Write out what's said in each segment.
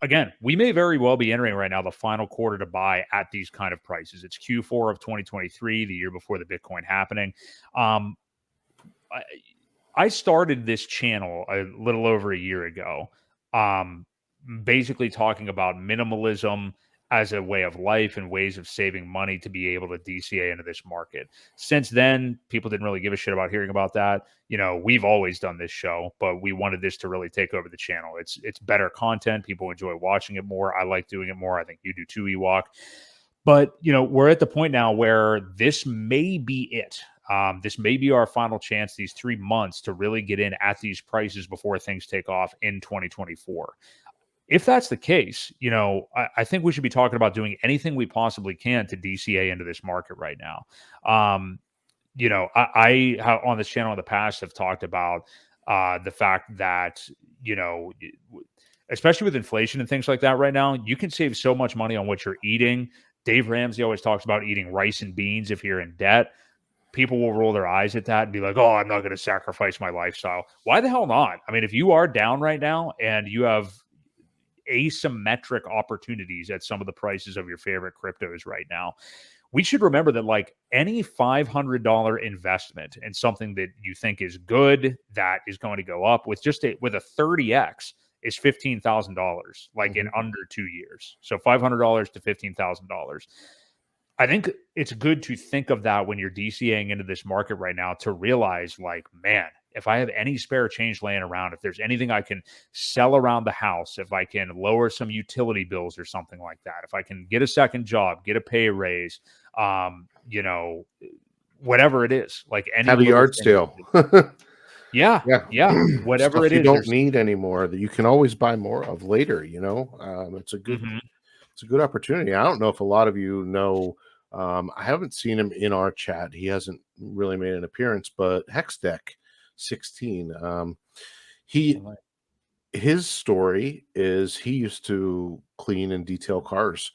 again, we may very well be entering right now the final quarter to buy at these kind of prices. It's Q4 of 2023, the year before the Bitcoin happening. Um, I started this channel a little over a year ago, um, basically talking about minimalism as a way of life and ways of saving money to be able to DCA into this market. Since then, people didn't really give a shit about hearing about that. You know, we've always done this show, but we wanted this to really take over the channel. It's better content. People enjoy watching it more. I like doing it more. I think you do too, Ewok. But, you know, we're at the point now where this may be it. This may be our final chance, these 3 months, to really get in at these prices before things take off in 2024. If that's the case, you know, I think we should be talking about doing anything we possibly can to DCA into this market right now. You know, I have on this channel in the past have talked about the fact that, you know, especially with inflation and things like that right now, you can save so much money on what you're eating. Dave Ramsey always talks about eating rice and beans if you're in debt. People will roll their eyes at that and be like, oh, I'm not going to sacrifice my lifestyle. Why the hell not? I mean, if you are down right now and you have asymmetric opportunities at some of the prices of your favorite cryptos right now, we should remember that like any $500 investment in something that you think is good, that is going to go up with with a 30x is $15,000, like in under 2 years. So $500 to $15,000. I think it's good to think of that when you're DCAing into this market right now, to realize like, man, if I have any spare change laying around, if there's anything I can sell around the house, if I can lower some utility bills or something like that, if I can get a second job, get a pay raise, you know, whatever it is, like any have a yard sale. Yeah. Whatever Stuff it you is. don't need anymore that you can always buy more of later. You know, it's a good opportunity. I don't know if a lot of you know. I haven't seen him in our chat. He hasn't really made an appearance, but Hexdeck 16. His story is he used to clean and detail cars.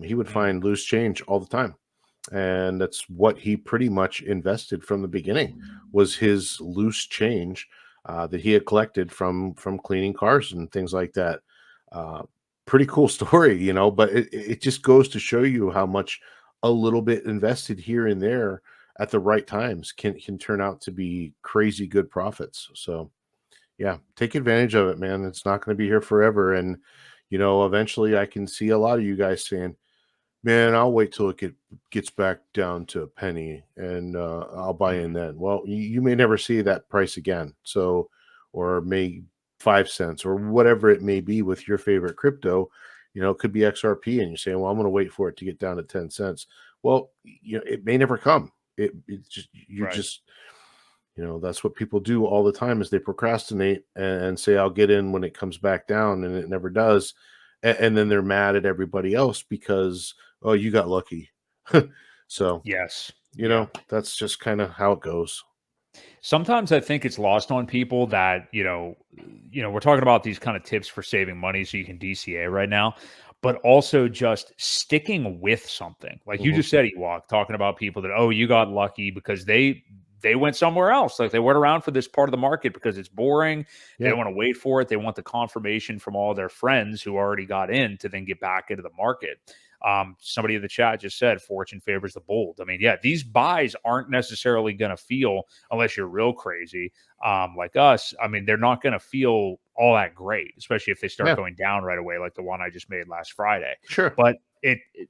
He would find loose change all the time. And that's what he pretty much invested from the beginning, was his loose change that he had collected from cleaning cars and things like that. Pretty cool story, you know, but it just goes to show you how much a little bit invested here and there at the right times can turn out to be crazy good profits. So yeah, take advantage of it, man. It's not going to be here forever. And, you know, eventually I can see a lot of you guys saying, man, I'll wait till it gets back down to a penny and I'll buy in then. Well, you may never see that price again. So, or may 5 cents or whatever it may be with your favorite crypto, you know, it could be XRP and you're saying, well, I'm going to wait for it to get down to 10 cents. Well, you know, it may never come. It just, just, you know, that's what people do all the time, is they procrastinate and say, I'll get in when it comes back down, and it never does. And then they're mad at everybody else because, oh, you got lucky. So, yes, you know, that's just kind of how it goes. Sometimes I think it's lost on people that, you know, we're talking about these kind of tips for saving money so you can DCA right now, but also just sticking with something. Like you just said, Ewok, talking about people that, oh, you got lucky because they went somewhere else. Like they weren't around for this part of the market because it's boring. They don't want to wait for it. They want the confirmation from all their friends who already got in to then get back into the market. Somebody in the chat just said fortune favors the bold. I mean, yeah, these buys aren't necessarily going to feel, unless you're real crazy, like us. I mean, they're not going to feel all that great, especially if they start going down right away, like the one I just made last Friday. Sure. But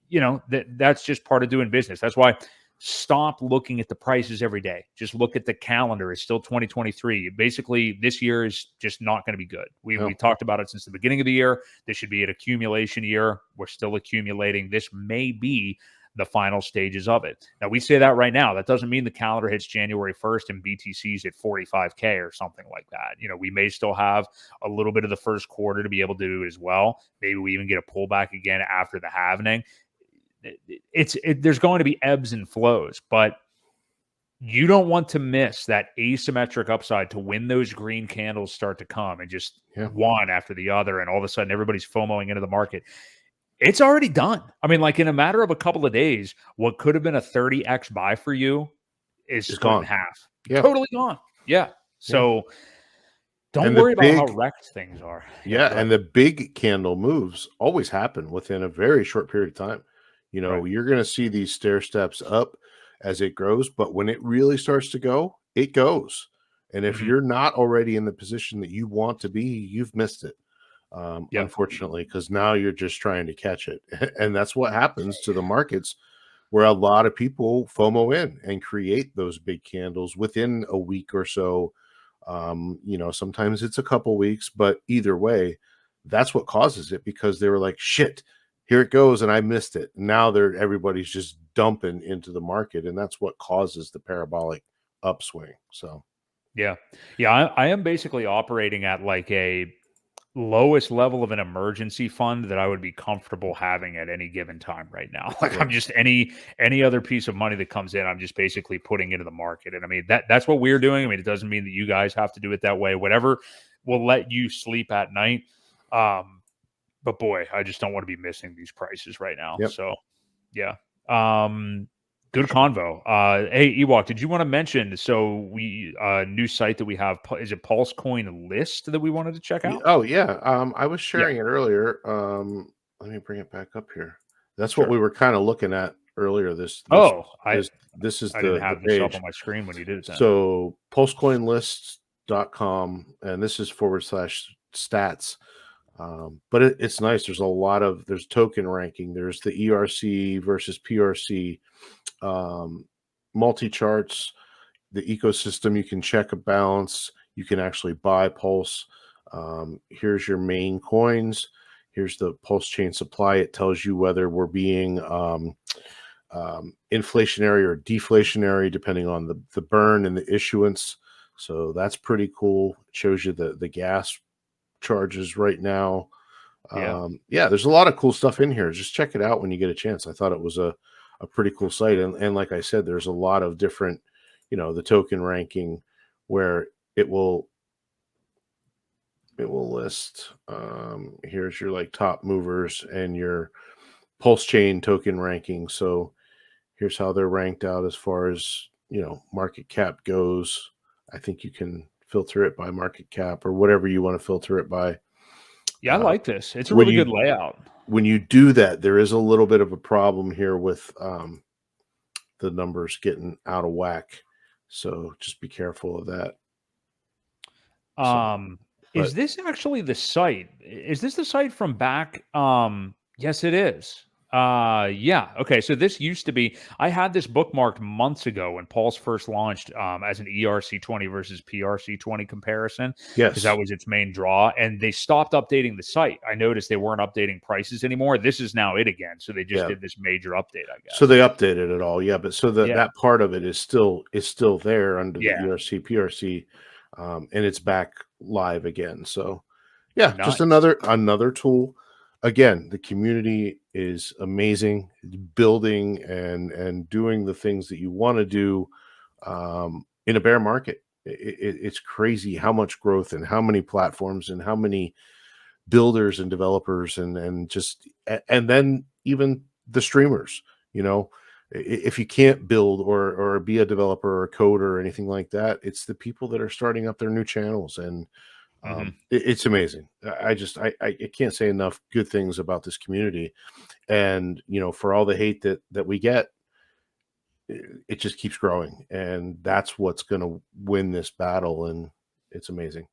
you know, that's just part of doing business. That's why stop looking at the prices every day. Just look at the calendar. It's still 2023. Basically, this year is just not going to be good. We talked about it since the beginning of the year. This should be an accumulation year. We're still accumulating. This may be the final stages of it. Now, we say that right now. That doesn't mean the calendar hits January 1st and BTC's at 45K or something like that. You know, we may still have a little bit of the first quarter to be able to do it as well. Maybe we even get a pullback again after the halvening. There's going to be ebbs and flows, but you don't want to miss that asymmetric upside to when those green candles start to come and just one after the other, and all of a sudden everybody's FOMOing into the market. It's already done. I mean, like in a matter of a couple of days, what could have been a 30x buy for you is split in half. Totally gone. Yeah. So Don't And the worry about how big wrecked things are. Yeah, Yeah, go ahead. and the big candle moves always happen within a very short period of time. Right. You're going to see these stair steps up as it grows, but when it really starts to go, it goes. And if Mhm. you're not already in the position that you want to be, you've missed it. Yeah. Unfortunately, because now you're just trying to catch it. And that's what happens to the markets where a lot of people FOMO in and create those big candles within a week or so. Sometimes it's a couple weeks, but either way, that's what causes it because they were like, shit, here it goes, and I missed it. Now everybody's just dumping into the market, and that's what causes the parabolic upswing. So Yeah. Yeah, I am basically operating at like a lowest level of an emergency fund that I would be comfortable having at any given time right now. Like I'm right. just any other piece of money that comes in, I'm just basically putting into the market. And I mean that's what we're doing. I mean, it doesn't mean that you guys have to do it that way. Whatever will let you sleep at night. But boy, I just don't want to be missing these prices right now. Yep, So yeah. for Good sure. convo. Hey Ewok, did you want to mention so we new site that we have, is it Pulse Coin List that we wanted to check out? Oh yeah. I was Yeah, sharing it earlier. Let me bring it back up here. That's what sure. we were kind of looking at earlier. Oh, This is I didn't the have this up page. on my screen when you did it then. So pulsecoinlists.com, and this is / stats. But it's nice. There's token ranking. There's the ERC versus PRC, multi charts, the ecosystem. You can check a balance. You can actually buy Pulse. Here's your main coins. Here's the Pulse chain supply. It tells you whether we're being inflationary or deflationary, depending on the burn and the issuance. So that's pretty cool. It shows you the gas charges right now. Yeah. Yeah, there's a lot of cool stuff in here. Just check it out when you get a chance. I thought it was a pretty cool site. And like I said, there's a lot of different, the token ranking where it will list, here's your like top movers and your pulse chain token ranking. So here's how they're ranked out as far as, market cap goes. I think you can filter it by market cap or whatever you want to filter it by. Yeah, I Uh, like this. It's a when really you good layout. when you do that, there is a little bit of a problem here with the numbers getting out of whack. So just be careful of that. So, Is but this actually the site? Is this the site from back? Yes, it is. Yeah. Okay. So this used to be. I had this bookmarked months ago when Pulse first launched as an ERC20 versus PRC20 comparison because that yes, was its main draw, and they stopped updating the site. I noticed they weren't updating prices anymore. This is now it again. So they just yeah. did this major update, I So guess. they updated it all, yeah. But so Yeah. that part of it is still there under the Yeah. ERC PRC, and it's back live again. So yeah, just Nice. another tool. Again, the community is amazing. It's building and doing the things that you want to do in a bear market. It's crazy how much growth and how many platforms and how many builders and developers and then even the streamers. You know, if you can't build or be a developer or a coder or anything like that, it's the people that are starting up their new channels and Hmm. it's amazing. I can't say enough good things about this community, and for all the hate that we get, it just keeps growing, and that's what's going to win this battle, and it's amazing.